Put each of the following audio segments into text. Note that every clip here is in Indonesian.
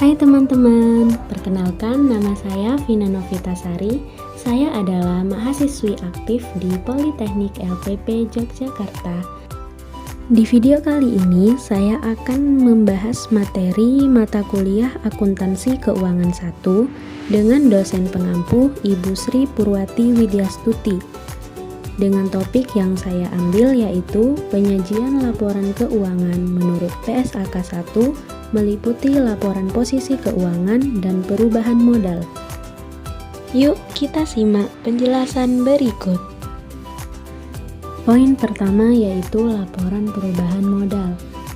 Hai teman-teman, perkenalkan nama saya Vina Novitasari. Saya adalah mahasiswi aktif di Politeknik LPP Yogyakarta. Di video kali ini saya akan membahas materi mata kuliah Akuntansi Keuangan 1 dengan dosen pengampu Ibu Sri Purwati Widyastuti. Dengan topik yang saya ambil yaitu penyajian laporan keuangan menurut PSAK 1 meliputi laporan posisi keuangan dan perubahan modal. Yuk kita simak penjelasan berikut. Poin pertama yaitu laporan perubahan modal.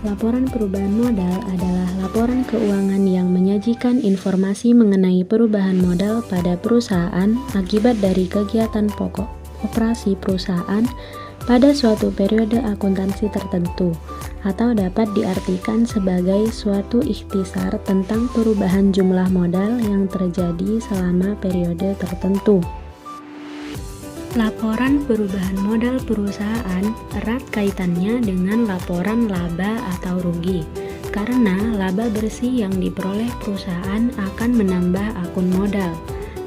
Laporan perubahan modal adalah laporan keuangan yang menyajikan informasi mengenai perubahan modal pada perusahaan akibat dari kegiatan pokok operasi perusahaan pada suatu periode akuntansi tertentu, atau dapat diartikan sebagai suatu ikhtisar tentang perubahan jumlah modal yang terjadi selama periode tertentu. Laporan perubahan modal perusahaan erat kaitannya dengan laporan laba atau rugi, karena laba bersih yang diperoleh perusahaan akan menambah akun modal,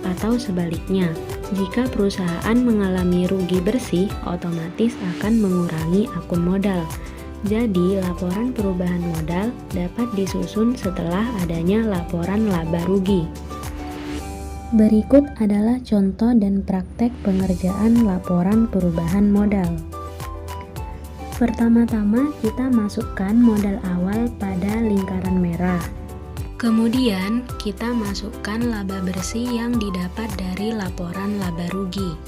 atau sebaliknya. Jika perusahaan mengalami rugi bersih, otomatis akan mengurangi akun modal. Jadi, laporan perubahan modal dapat disusun setelah adanya laporan laba rugi. Berikut adalah contoh dan praktek pengerjaan laporan perubahan modal. Pertama-tama, kita masukkan modal awal pada lingkaran merah. Kemudian, kita masukkan laba bersih yang didapat dari laporan laba rugi.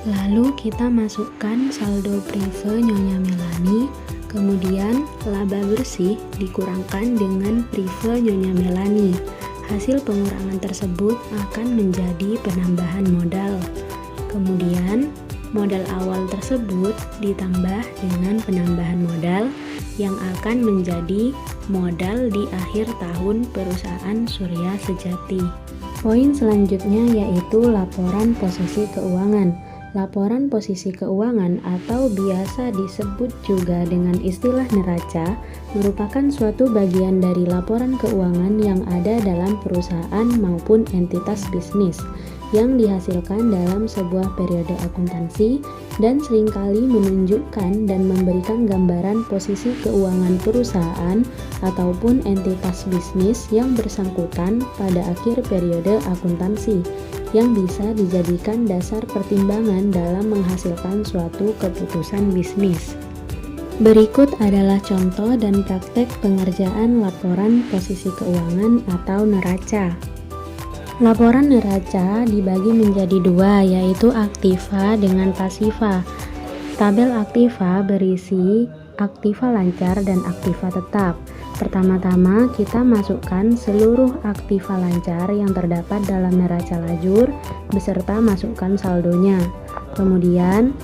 Lalu, kita masukkan saldo prive Nyonya Melani, kemudian laba bersih dikurangkan dengan prive Nyonya Melani. Hasil pengurangan tersebut akan menjadi penambahan modal. Kemudian, modal awal tersebut ditambah dengan penambahan modal yang akan menjadi modal di akhir tahun perusahaan Surya Sejati. Poin selanjutnya yaitu laporan posisi keuangan. Laporan posisi keuangan atau biasa disebut juga dengan istilah neraca merupakan suatu bagian dari laporan keuangan yang ada dalam perusahaan maupun entitas bisnis yang dihasilkan dalam sebuah periode akuntansi dan seringkali menunjukkan dan memberikan gambaran posisi keuangan perusahaan ataupun entitas bisnis yang bersangkutan pada akhir periode akuntansi yang bisa dijadikan dasar pertimbangan dalam menghasilkan suatu keputusan bisnis. Berikut adalah contoh dan praktek pengerjaan laporan posisi keuangan atau neraca. Laporan neraca dibagi menjadi dua, yaitu aktiva dengan pasiva. Tabel aktiva berisi aktiva lancar dan aktiva tetap. Pertama-tama kita masukkan seluruh aktiva lancar yang terdapat dalam neraca lajur beserta masukkan saldonya. Kemudian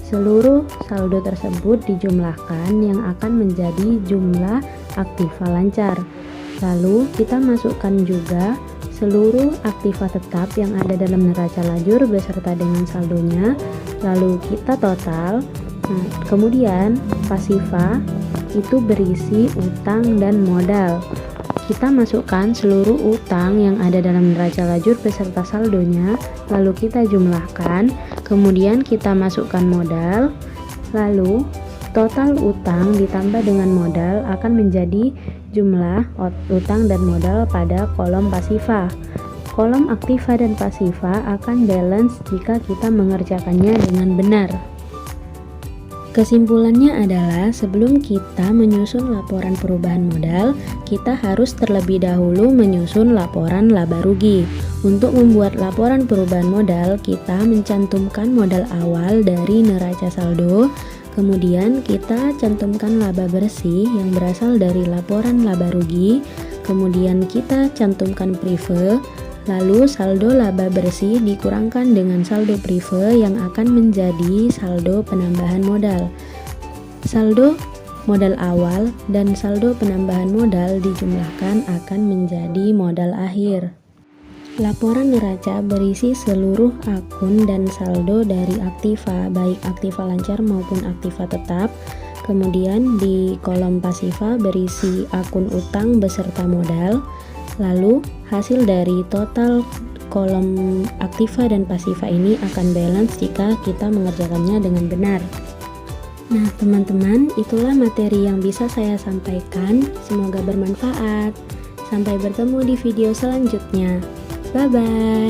seluruh saldo tersebut dijumlahkan yang akan menjadi jumlah aktiva lancar. Lalu kita masukkan juga seluruh aktiva tetap yang ada dalam neraca lajur beserta dengan saldonya, lalu kita total. Kemudian pasiva itu berisi utang dan modal. Kita masukkan seluruh utang yang ada dalam neraca lajur beserta saldonya, lalu kita jumlahkan, kemudian kita masukkan modal, lalu total utang ditambah dengan modal akan menjadi jumlah utang dan modal pada kolom pasiva. Kolom aktiva dan pasiva akan balance jika kita mengerjakannya dengan benar. Kesimpulannya adalah sebelum kita menyusun laporan perubahan modal, kita harus terlebih dahulu menyusun laporan laba rugi. Untuk membuat laporan perubahan modal, kita mencantumkan modal awal dari neraca saldo. Kemudian kita cantumkan laba bersih yang berasal dari laporan laba rugi. Kemudian kita cantumkan prive. Lalu saldo laba bersih dikurangkan dengan saldo prive yang akan menjadi saldo penambahan modal. Saldo modal awal dan saldo penambahan modal dijumlahkan akan menjadi modal akhir. Laporan neraca berisi seluruh akun dan saldo dari aktiva, baik aktiva lancar maupun aktiva tetap. Kemudian di kolom pasifa berisi akun utang beserta modal. Lalu hasil dari total kolom aktiva dan pasiva ini akan balance jika kita mengerjakannya dengan benar. Nah teman-teman, itulah materi yang bisa saya sampaikan. Semoga bermanfaat. Sampai bertemu di video selanjutnya. Bye-bye.